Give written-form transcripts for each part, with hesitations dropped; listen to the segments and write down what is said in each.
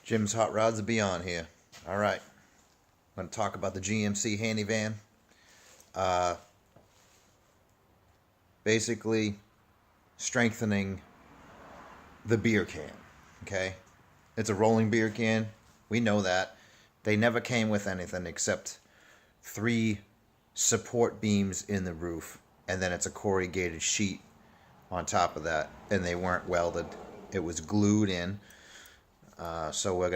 Jim's Hot Rods and Beyond here. All right, I'm going to talk about the GMC Handy Van. Basically, strengthening the beer can. Okay, it's a rolling beer can. We know that. They never came with anything except 3 support beams in the roof, and then it's a corrugated sheet on top of that, and they weren't welded. It was glued in. So I'm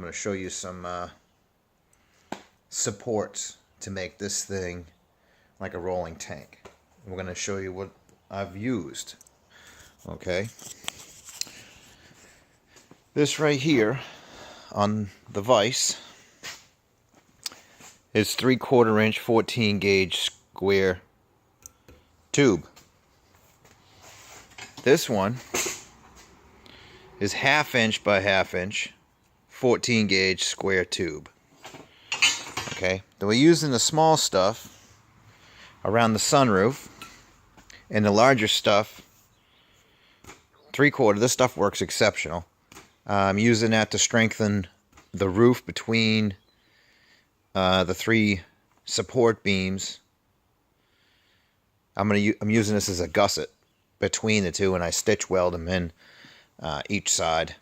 gonna show you some supports to make this thing like a rolling tank. We're gonna show you what I've used. Okay, this right here on the vise is 3/4 inch 14 gauge square tube. This one is 1/2 inch by 1/2 inch 14 gauge square tube. Okay, then we're using the small stuff around the sunroof, and the larger stuff 3/4. This stuff works exceptional. I'm using that to strengthen the roof between the 3 support beams. I'm using this as a gusset between the 2, and I stitch weld them in each side.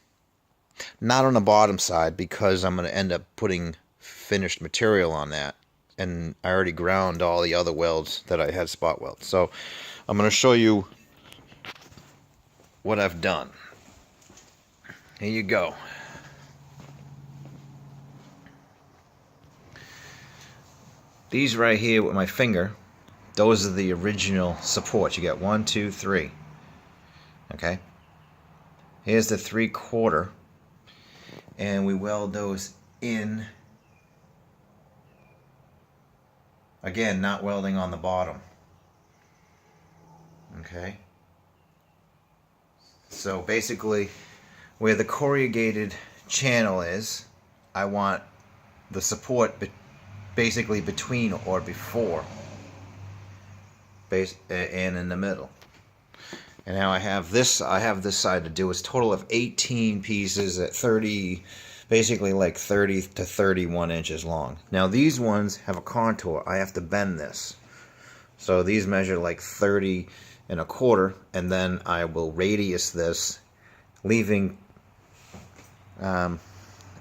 Not on the bottom side, because I'm going to end up putting finished material on that, and I already ground all the other welds that I had spot weld. So I'm going to show you what I've done. Here you go. These right here with my finger, those are the original supports. You got 1, 2, 3. Okay. Here's the 3/4, and we weld those in. Again, not welding on the bottom. Okay. So basically, where the corrugated channel is, I want the support basically between or before, and in the middle. And now I have this side to do. It's a total of 18 pieces at 30, basically like 30 to 31 inches long. Now these ones have a contour. I have to bend this. So these measure like 30 1/4, and then I will radius this, leaving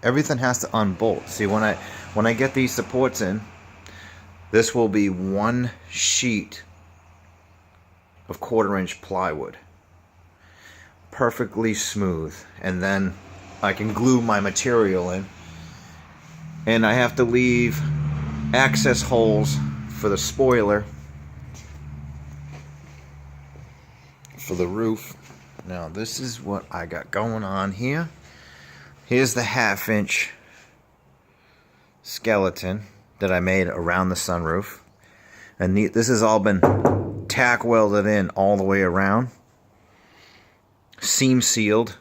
everything has to unbolt. See, when I get these supports in, this will be 1 sheet of 1/4 inch plywood, perfectly smooth, and then I can glue my material in, and I have to leave access holes for the spoiler for the roof. Now this is what I got going on here. Here's the 1/2 inch skeleton that I made around the sunroof, and this has all been tack welded in all the way around, seam sealed,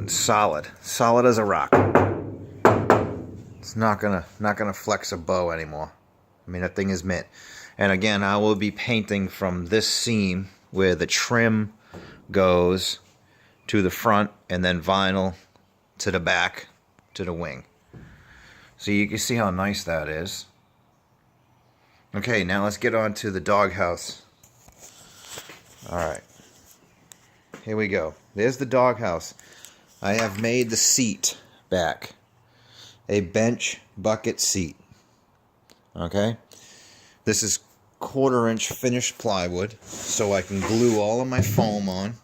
solid as a rock. It's not gonna flex a bow anymore. I mean, that thing is mint. And again, I will be painting from this seam where the trim goes to the front, and then vinyl to the back to the wing. So you can see how nice that is. Okay, now let's get on to the doghouse. Alright, here we go. There's the doghouse. I have made the seat back a bench bucket seat. Okay, this is 1/4 inch finished plywood, so I can glue all of my foam on.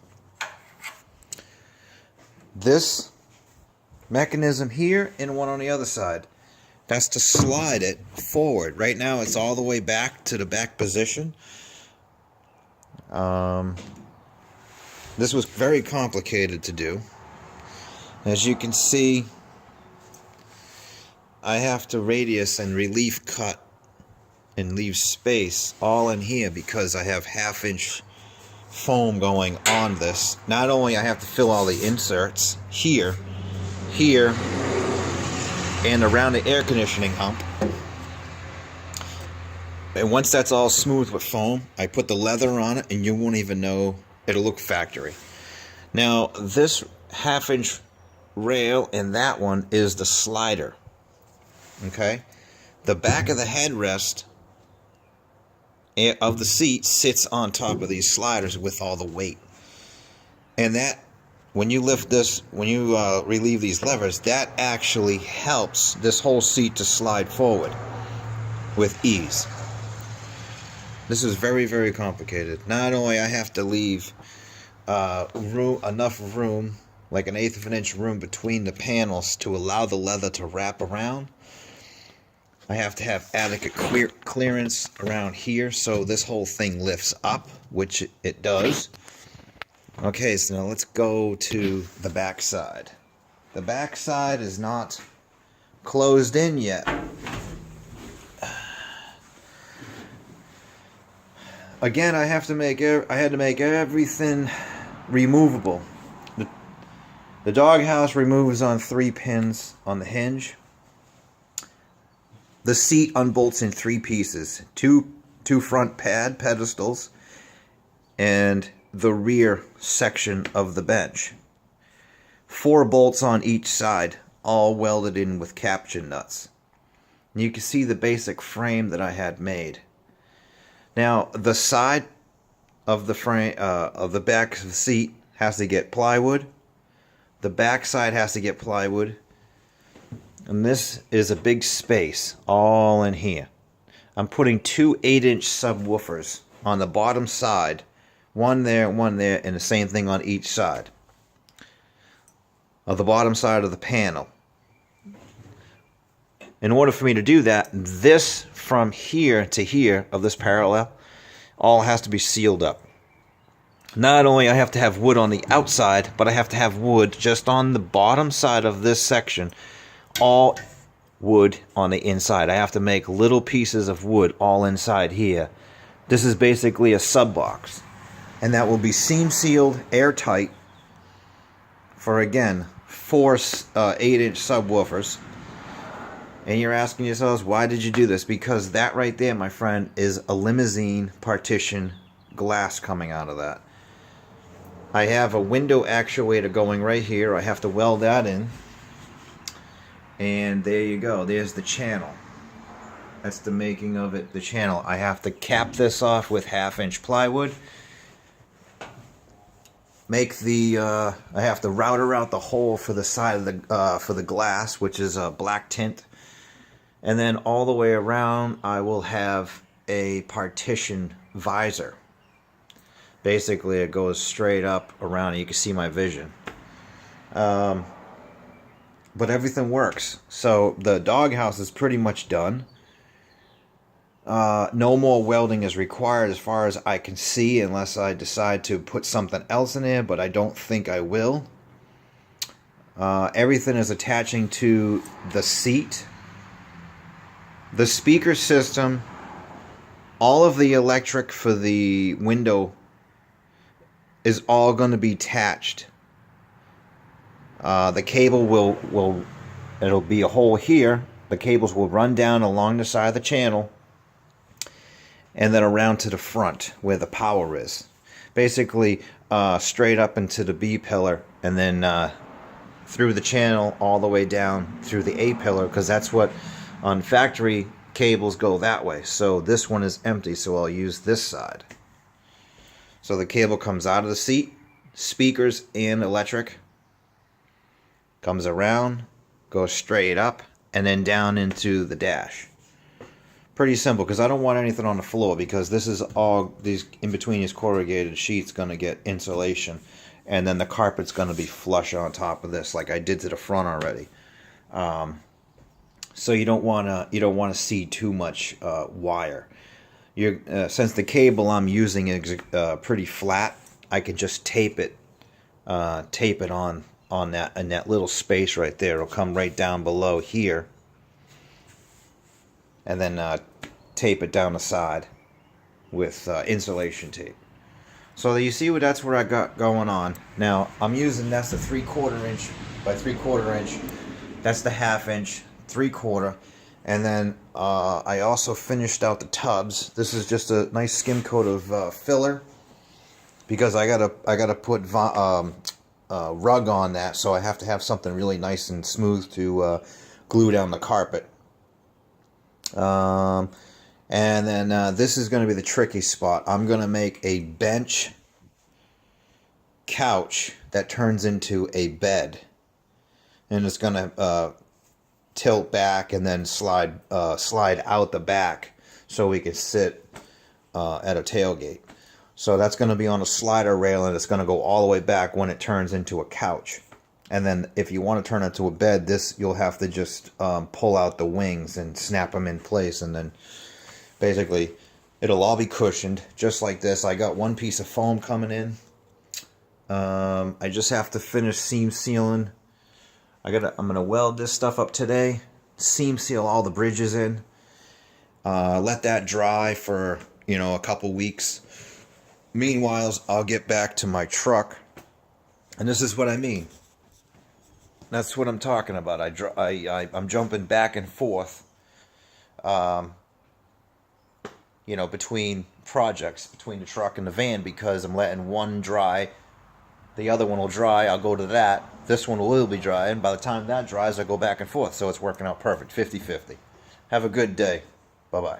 This mechanism here and one on the other side, that's to slide it forward. Right now it's all the way back to the back position. This was very complicated to do. As you can see, I have to radius and relief cut and leave space all in here, because I have 1/2 inch foam going on this. Not only I have to fill all the inserts here, and around the air conditioning hump, and once that's all smooth with foam, I put the leather on it, and you won't even know. It'll look factory. Now this 1/2 inch rail, and that one is the slider. Okay, the back of the headrest of the seat sits on top of these sliders with all the weight, and that, when you lift this, when you relieve these levers, that actually helps this whole seat to slide forward with ease. This is very, very complicated. Not only I have to leave enough room, like 1/8 of an inch room between the panels to allow the leather to wrap around, I have to have adequate clearance around here so this whole thing lifts up, which it does. Okay, so now let's go to the back side. The back side is not closed in yet. Again, I had to make everything removable. The doghouse removes on 3 pins on the hinge. The seat unbolts in 3 pieces: two front pedestals, and the rear section of the bench. 4 bolts on each side, all welded in with capture nuts. And you can see the basic frame that I had made. Now, the side of the frame, of the back of the seat, has to get plywood. The back side has to get plywood. And this is a big space all in here. I'm putting 2 8-inch subwoofers on the bottom side. One there, and the same thing on each side of the bottom side of the panel. In order for me to do that, this from here to here of this parallel all has to be sealed up. Not only I have to have wood on the outside, but I have to have wood just on the bottom side of this section, all wood on the inside. I have to make little pieces of wood all inside here. This is basically a sub box, and that will be seam sealed, airtight, for again 4 8-inch subwoofers. And you're asking yourselves, why did you do this? Because that right there, my friend, is a limousine partition glass coming out of that. I have a window actuator going right here. I have to weld that in. And there you go. There's the channel. That's the making of it, the channel. I have to cap this off with 1/2-inch plywood. Make the I have to router out the hole for the side of the for the glass, which is a black tint. And then all the way around, I will have a partition visor. Basically, it goes straight up around. You can see my vision. But everything works. So the doghouse is pretty much done. No more welding is required as far as I can see, unless I decide to put something else in there, but I don't think I will. Everything is attaching to the seat. The speaker system, all of the electric for the window is all going to be attached. The cable it'll be a hole here. The cables will run down along the side of the channel and then around to the front where the power is. Basically, straight up into the B pillar, and then through the channel all the way down through the A pillar, because that's what on factory cables go that way. So this one is empty, so I'll use this side. So the cable comes out of the seat, speakers and electric, comes around, goes straight up, and then down into the dash. Pretty simple, because I don't want anything on the floor, because this is all, these in between these corrugated sheets going to get insulation, and then the carpet's going to be flush on top of this, like I did to the front already. So you don't want to see too much wire. Since the cable I'm using is pretty flat, I can just tape it on that, in that little space right there. It'll come right down below here, and then tape it down the side with insulation tape. So you see that's what I got going on. Now I'm using, that's a 3/4 inch by 3/4 inch. That's the 1/2 inch, 3/4, and then I also finished out the tubs. This is just a nice skim coat of filler, because I gotta put rug on that, so I have to have something really nice and smooth to glue down the carpet. And then this is going to be the tricky spot. I'm going to make a bench couch that turns into a bed, and it's going to tilt back and then slide out the back so we can sit at a tailgate. So that's going to be on a slider rail, and it's going to go all the way back when it turns into a couch. And then if you want to turn it to a bed, this you'll have to just pull out the wings and snap them in place, and then basically it'll all be cushioned just like this. I got one piece of foam coming in. I just have to finish seam sealing. I'm gonna weld this stuff up today, seam seal all the bridges in, let that dry for a couple weeks. Meanwhile, I'll get back to my truck, and this is what I mean. That's what I'm talking about. I'm jumping back and forth, between projects, between the truck and the van, because I'm letting one dry. The other one will dry, I'll go to that. This one will be dry, and by the time that dries, I go back and forth. So it's working out perfect, 50-50. Have a good day. Bye-bye.